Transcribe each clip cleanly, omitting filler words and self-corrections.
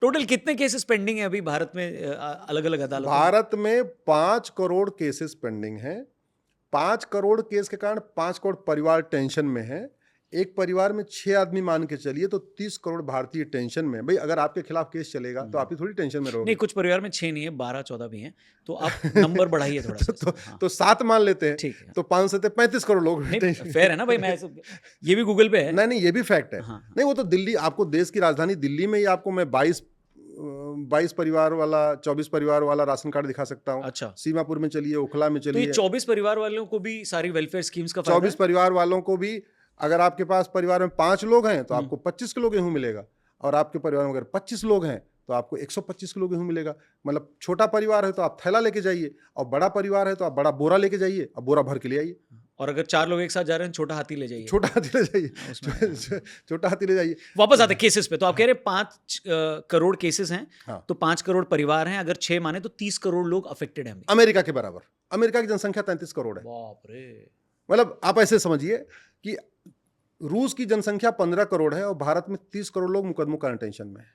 Total कितने cases pending है अभी भारत में अलग अलग अदालतों में? भारत में 5 करोड़ केसेस पेंडिंग हैं। 5 करोड़ केस के कारण 5 करोड़ परिवार टेंशन में है। एक परिवार में 6 आदमी मान के चलिए तो 30 करोड़ भारतीय टेंशन में। भाई अगर आपके खिलाफ केस चलेगा तो आप ही थोड़ी टेंशन में नहीं, रहोगे। कुछ परिवार में 6 नहीं है, 12-14 भी हैं। तो आप नंबर बढ़ाइए थोड़ा सा तो, इसमें। हाँ, तो 7 मान लेते हैं। ठीक है। तो 5 से 35 करोड़ लोग नहीं, टेंशन। फेयर है ना भाई, मैं ये भी गूगल पे है। नहीं नहीं, ये भी फैक्ट है। हाँ, हाँ। नहीं, वो तो दिल्ली, आपको देश की राजधानी दिल्ली में ही आपको मैं 22 परिवार वाला, 24 परिवार वाला राशन कार्ड दिखा सकता हूँ। अच्छा। सीमापुर में चलिए, ओखला में तो ये चलिए, 24 परिवार वालों को भी सारी वेलफेयर स्कीम्स का फायदा 24 है? परिवार वालों को भी। अगर आपके पास परिवार में 5 लोग हैं तो हुँ। आपको 25 किलो गेहूं मिलेगा, और आपके परिवार में अगर 25 लोग हैं तो आपको 125 किलो गेहूं मिलेगा। मतलब छोटा परिवार है तो आप थैला लेके जाइए, और बड़ा परिवार है तो आप बड़ा बोरा लेके जाइए, और बोरा भर के ले आइए। और अगर 4 लोग एक साथ जा रहे हैं, छोटा हाथी ले जाइए। छोटा हाथी ले जाइए, हाँ, उसमें छोटा हाथी ले जाइए। वापस आते हैं केसेस पे। तो आप कह रहे हैं 5 करोड़ केसेस हैं, हाँ, तो 5 करोड़ परिवार हैं। अगर 6 माने तो 30 करोड़ लोग अफेक्टेड हैं अभी। अमेरिका के बराबर। अमेरिका की जनसंख्या 33 करोड़ है। बाप रे! मतलब आप ऐसे समझिए कि रूस की जनसंख्या 15 करोड़ है और भारत में 30 करोड़ लोग मुकदमों कारण टेंशन में है।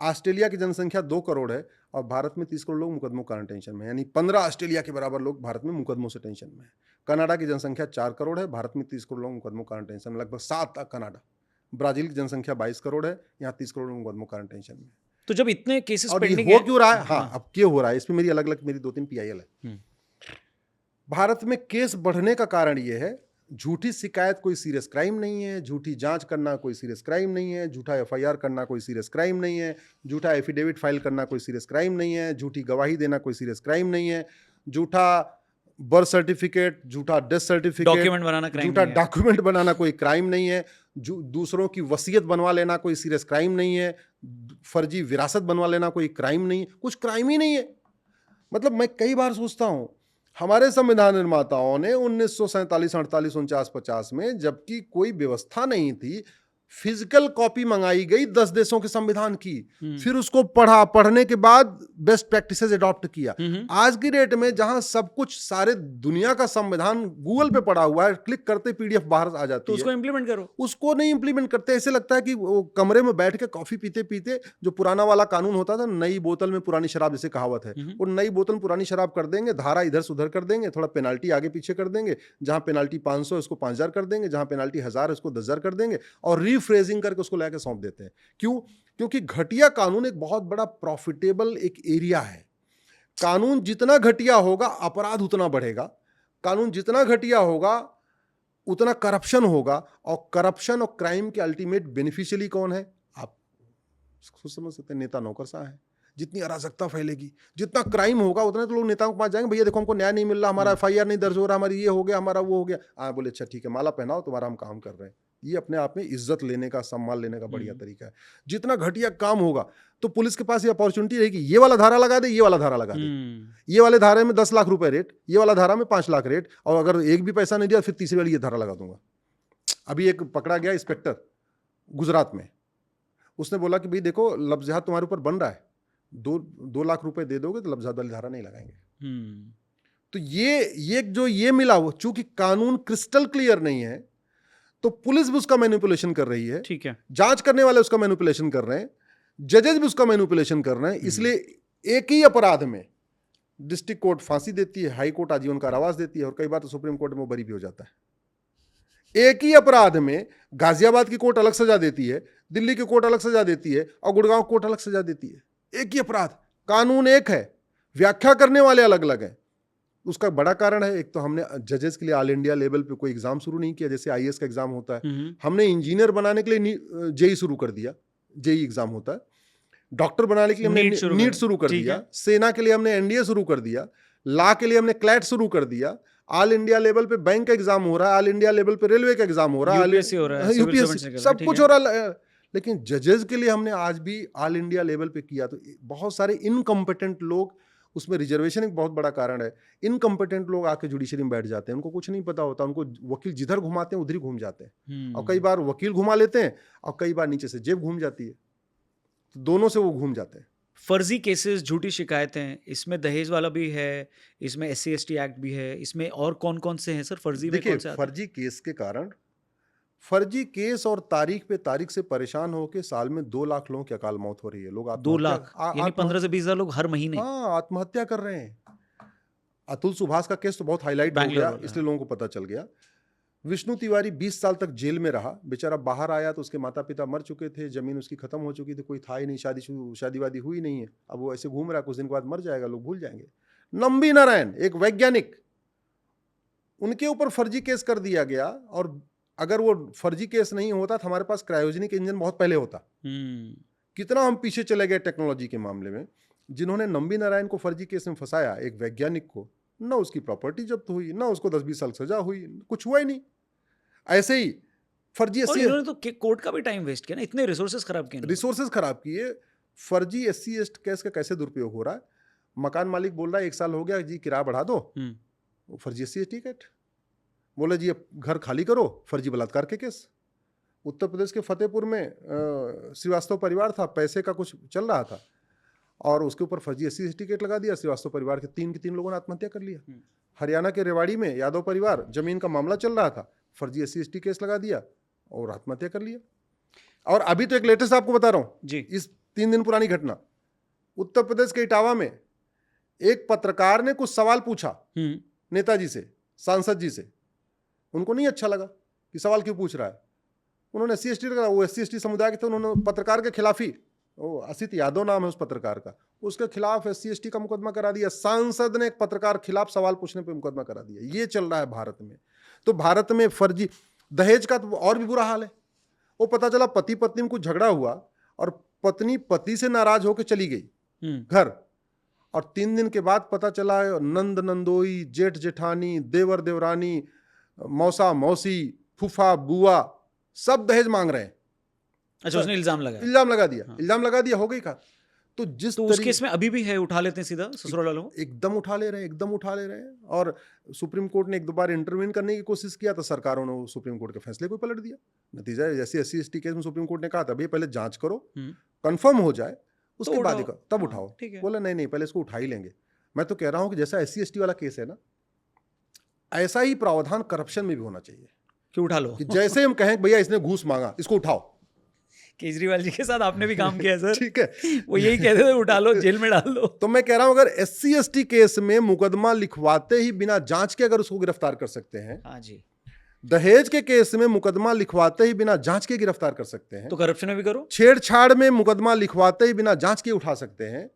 ऑस्ट्रेलिया की जनसंख्या 2 करोड़ है और भारत में 30 करोड़ लोग मुकदमों कारण टेंशन में है। यानी 15 ऑस्ट्रेलिया के बराबर लोग भारत में मुकदमों से टेंशन में है। कनाडा की जनसंख्या 4 करोड़ है, भारत में 30 करोड़ लोग मुकदमों कारण टेंशन में, लगभग 7 कनाडा। ब्राजील की जनसंख्या 22 करोड़ है, यहाँ 30 करोड़ लोग मुकदमों कारण टेंशन में। तो जब इतने केसेस और ये पेंडिंग हो है। क्यों रहा है? हाँ, हाँ। अब क्यों हो रहा है, इसमें मेरी अलग अलग मेरी 2-3 PIL है। हुँ। भारत में केस बढ़ने का कारण ये है, झूठी शिकायत कोई सीरियस क्राइम नहीं है, झूठी जांच करना कोई सीरियस क्राइम नहीं है, झूठा FIR करना कोई सीरियस क्राइम नहीं है, झूठा एफिडेविट फाइल करना कोई सीरियस क्राइम नहीं है, झूठी गवाही देना कोई सीरियस क्राइम नहीं है, झूठा बर्थ सर्टिफिकेट, झूठा डेथ सर्टिफिकेट, डॉक्यूमेंट बनाना क्राइम झूठा नहीं है। डॉक्यूमेंट बनाना कोई क्राइम नहीं है, दूसरों की वसीयत बनवा लेना कोई सीरियस क्राइम नहीं है, फर्जी विरासत बनवा लेना कोई क्राइम नहीं है, कुछ क्राइम ही नहीं है। मतलब मैं कई बार सोचता हूं, हमारे संविधान निर्माताओं ने 1947, 48, 49, 50 में, जबकि कोई व्यवस्था नहीं थी, फिजिकल कॉपी मंगाई गई 10 देशों के संविधान की, फिर उसको पढ़ा, पढ़ने के बाद बेस्ट प्रैक्टिसेस अडॉप्ट किया। आज की डेट में जहां सब कुछ, सारे दुनिया का संविधान गूगल पे पड़ा हुआ है, क्लिक करते PDF बाहर आ जाती तो है, उसको इम्प्लीमेंट करो। उसको नहीं इंप्लीमेंट करते। ऐसे लगता है कि वो कमरे में बैठ के कॉफी पीते पीते, जो पुराना वाला कानून होता था, नई बोतल में पुरानी शराब, जैसे कहावत है, वो नई बोतल पुरानी शराब कर देंगे, धारा इधर से उधर कर देंगे, थोड़ा पेनाल्टी आगे पीछे कर देंगे, जहां पेनाल्टी 500 उसको 5000 कर देंगे, जहां पेनाल्टी 1000 उसको 10,000 कर देंगे, और रीफ्रेजिंग करके उसको लेकर सौंप देते हैं। क्यों? क्योंकि घटिया कानून एक बहुत बड़ा प्रॉफिटेबल एक एरिया है। कानून जितना घटिया होगा, अपराध उतना बढ़ेगा। कानून जितना घटिया होगा, उतना करप्शन होगा, और करप्शन और क्राइम के अल्टीमेट बेनिफिशियरी कौन है? आप खुद समझ सकते हैं, नेता नौकरशाह है। जितनी अराजकता फैलेगी, जितना क्राइम होगा, उतने तो लोग नेताओं के पास जाएंगे, भैया देखो हमको न्याय नहीं मिल रहा, हमारा FIR नहीं दर्ज हो रहा, हमारी ये हो गया, हमारा वो हो गया। बोले अच्छा ठीक है, माला पहनाओ, तुम्हारा हम काम कर रहे हैं। ये अपने आप में इज्जत लेने का, सम्मान लेने का बढ़िया तरीका है। जितना घटिया काम होगा, तो पुलिस के पास ये अपॉर्चुनिटी रहेगी, ये वाला धारा लगा दे, ये वाला धारा लगा दे, ये वाले धारे में 10 लाख रुपए रेट, ये वाला धारा में 5 लाख रेट, और अगर एक भी पैसा नहीं दिया फिर तीसरी वाली ये धारा लगा दूंगा। अभी एक पकड़ा गया इंस्पेक्टर गुजरात में, उसने बोला कि भाई देखो, लफ्ज़ जिहाद तुम्हारे ऊपर बन रहा है, 2 लाख रुपए दे दोगे तो लफ्ज़ जिहाद वाली धारा नहीं लगाएंगे। तो ये जो ये मिला, वो चूंकि कानून क्रिस्टल क्लियर नहीं है, तो पुलिस भी उसका मैनिपुलेशन कर रही है, ठीक है, जांच करने वाले उसका मैनिपुलेशन कर रहे हैं, जजेस भी उसका मैनिपुलेशन कर रहे हैं। इसलिए एक ही अपराध में डिस्ट्रिक्ट कोर्ट फांसी देती है, हाई कोर्ट आजीवन कारावास देती है, और कई बार तो सुप्रीम कोर्ट में वो बरी भी हो जाता है। एक ही अपराध में गाजियाबाद की कोर्ट अलग सजा देती है, दिल्ली की कोर्ट अलग सजा देती है, और गुड़गांव कोर्ट अलग सजा देती है। एक ही अपराध, कानून एक है, व्याख्या करने वाले अलग अलग हैं। उसका बड़ा कारण है, एक तो हमने जजेस के लिए ऑल इंडिया लेवल पे कोई एग्जाम शुरू नहीं किया, जैसे IAS का एग्जाम होता है। हमने इंजीनियर बनाने के लिए JEE शुरू कर दिया, JEE एग्जाम होता है। डॉक्टर बनाने के लिए हमने नीट शुरू कर दिया, सेना के लिए हमने NDA शुरू कर दिया, लॉ के लिए हमने क्लैट शुरू कर दिया, ऑल इंडिया लेवल पे बैंक का एग्जाम हो रहा है, ऑल इंडिया लेवल पे रेलवे का एग्जाम हो रहा है, UPSC सब कुछ हो रहा है। लेकिन जजेस के लिए हमने आज भी ऑल इंडिया लेवल पे किया, तो बहुत सारे इनकम्पिटेंट लोग, उसमें रिजर्वेशन एक बहुत बड़ा कारण है। इनकम्पिटेंट लोग आके जुडिशरी में बैठ जाते हैं, उनको कुछ नहीं पता होता, उनको वकील जिधर घुमाते हैं उधर ही घूम जाते हैं, और कई बार वकील घुमा लेते हैं, और कई बार नीचे से जेब घूम जाती है, तो दोनों से वो घूम जाते हैं। फर्जी केसेस, झूठी शिकायतें, इसमें दहेज वाला भी है, इसमें SC ST एक्ट भी है, इसमें और कौन कौन से हैं सर फर्जी में? देखिए, कौन से आते हैं? फर्जी केस के कारण फर्जी केस और तारीख पे तारीख से परेशान होकर साल में 2 लाख लोगों की अकाल मौत हो रही है। लोग 2 लाख यानी 15 से 20 हज़ार लोग हर महीने हाँ, आत्महत्या कर रहे हैं। अतुल सुभाष का केस तो बहुत हाईलाइट हो बैंगलोर गया, वाला, इसलिए लोगों को पता चल गया। विष्णु तिवारी 20 साल तक जेल में रहा, बेचारा बाहर आया तो उसके माता पिता मर चुके थे, जमीन उसकी खत्म हो चुकी थी, कोई था ही नहीं, शादी वादी हुई नहीं है। अब वो ऐसे घूम रहा है, कुछ दिन के बाद मर जाएगा, लोग भूल जाएंगे। नंबी नारायण एक वैज्ञानिक, उनके ऊपर फर्जी केस कर दिया गया, और अगर वो फर्जी केस नहीं होता तो हमारे पास क्रायोजेनिक इंजन बहुत पहले होता। कितना हम पीछे चले गए टेक्नोलॉजी के मामले में। जिन्होंने नंबी नारायण को फर्जी केस में फंसाया, एक वैज्ञानिक को, ना उसकी प्रॉपर्टी जब्त हुई, ना उसको 10-20 साल सजा हुई, कुछ हुआ ही नहीं। ऐसे ही फर्जी और इन्होंने तो कोर्ट का भी टाइम वेस्ट किया ना, इतने रिसोर्सेज खराब किए, रिसोर्सेज खराब किए। फर्जी SC एसटी केस का कैसे दुरुपयोग हो रहा है। मकान मालिक बोल रहा है 1 साल हो गया जी, किराया बढ़ा दो, वो फर्जी SC एसटी टिकट बोले जी अब घर खाली करो, फर्जी बलात्कार के केस। उत्तर प्रदेश के फतेहपुर में श्रीवास्तव परिवार था, पैसे का कुछ चल रहा था, और उसके ऊपर फर्जी SC एसटी टिकट लगा दिया। श्रीवास्तव परिवार के 3 लोगों ने आत्महत्या कर लिया। हरियाणा के रेवाड़ी में यादव परिवार, जमीन का मामला चल रहा था, फर्जी SC एसटी केस लगा दिया और आत्महत्या कर लिया। और अभी तो एक लेटेस्ट आपको बता रहा हूं जी, इस 3 दिन पुरानी घटना, उत्तर प्रदेश के इटावा में एक पत्रकार ने कुछ सवाल पूछा नेताजी से, सांसद जी से। उनको नहीं अच्छा लगा कि सवाल क्यों पूछ रहा है। उन्होंने SC एसटी लगा, वो SC एसटी समुदाय के थे, उन्होंने पत्रकार के खिलाफ ही, वो असित यादव नाम है उस पत्रकार का, उसके खिलाफ SC एसटी का मुकदमा करा दिया। सांसद ने एक पत्रकार खिलाफ सवाल पूछने पे मुकदमा करा दिया। ये चल रहा है भारत में। तो भारत में फर्जी दहेज का तो और भी बुरा हाल है। वो पता चला पति पत्नी में कुछ झगड़ा हुआ और पत्नी पति से नाराज होकर चली गई घर, और 3 दिन के बाद पता चला नंद नंदोई, जेठ जेठानी, देवर देवरानी, मौसा मौसी, फूफा बुआ सब दहेज मांग रहे हैं। अच्छा, उसने इल्जाम लगा दिया। हाँ। इल्जाम लगा दिया, हो गई का। तो उस केस में अभी भी है, उठा लेते हैं सीधा ससुराल वालों, एकदम उठा ले रहे हैं। और सुप्रीम कोर्ट ने 1-2 बार इंटरवीन करने की कोशिश किया तो सरकारों ने सुप्रीम कोर्ट के फैसले को पलट दिया। नतीजा जैसे SC एसटी केस में सुप्रीम कोर्ट ने कहा था भाई पहले जांच करो, कंफर्म हो जाए उसके बाद तब उठाओ। बोला नहीं पहले इसको उठा ही लेंगे। मैं तो कह रहा हूं कि जैसा SC एसटी वाला केस है ना, ऐसा ही प्रावधान करप्शन में भी होना चाहिए कि उठा लो। कि जैसे हम कहें भैया इसने घूस मांगा, इसको उठाओ। केजरीवाल जी के साथ आपने भी काम किया है सर। ठीक है, वो यही कहते थे उठा लो, जेल में डाल दो। तो मैं कह रहा हूं अगर SC एसटी केस में मुकदमा लिखवाते ही बिना जांच के अगर उसको गिरफ्तार कर सकते हैं, हाँ जी, दहेज के केस में मुकदमा लिखवाते ही बिना जांच के गिरफ्तार कर सकते हैं, तो करप्शन में भी करो। छेड़छाड़ में मुकदमा लिखवाते ही बिना जांच के उठा सकते हैं।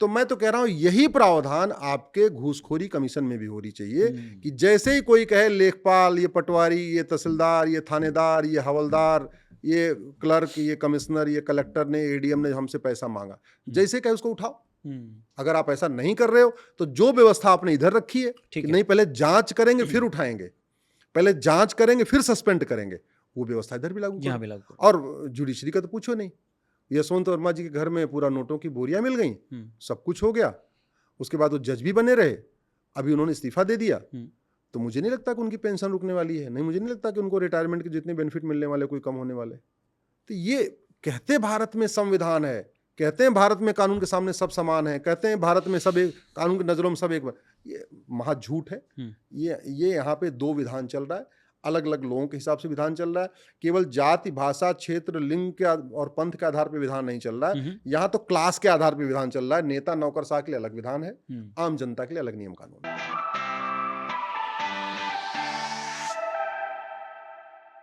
तो मैं तो कह रहा हूं यही प्रावधान आपके घूसखोरी कमीशन में भी होनी चाहिए कि जैसे ही कोई कहे लेखपाल, ये पटवारी, ये तहसीलदार, ये थानेदार, ये हवलदार, ये क्लर्क, ये कमिश्नर, ये कलेक्टर ने, ADM ने हमसे पैसा मांगा, जैसे कहे उसको उठाओ। अगर आप ऐसा नहीं कर रहे हो तो जो व्यवस्था आपने इधर रखी है कि नहीं पहले जांच करेंगे फिर उठाएंगे, पहले जांच करेंगे फिर सस्पेंड करेंगे, वो व्यवस्था इधर भी लागू करो। और जुडिशरी का तो पूछो नहीं। यशवंत वर्मा जी के घर में पूरा नोटों की बोरियां मिल गई, सब कुछ हो गया, उसके बाद वो जज भी बने रहे, अभी उन्होंने इस्तीफा दे दिया। तो मुझे नहीं लगता कि उनकी पेंशन रुकने वाली है, नहीं मुझे नहीं लगता कि उनको रिटायरमेंट के जितने बेनिफिट मिलने वाले कोई कम होने वाले। तो ये कहते भारत में संविधान है, कहते हैं भारत में कानून के सामने सब समान है, कहते हैं भारत में सब एक, कानून की नजरों में सब एक, ये महा झूठ है। ये यहाँ पे 2 विधान चल रहा है, अलग अलग लोगों के हिसाब से विधान चल रहा है। केवल जाति, भाषा, क्षेत्र, लिंग के और पंथ के आधार पर विधान नहीं चल रहा है, यहाँ तो क्लास के आधार पर विधान चल रहा है। नेता नौकरशाह के लिए अलग विधान है, आम जनता के लिए अलग नियम कानून है।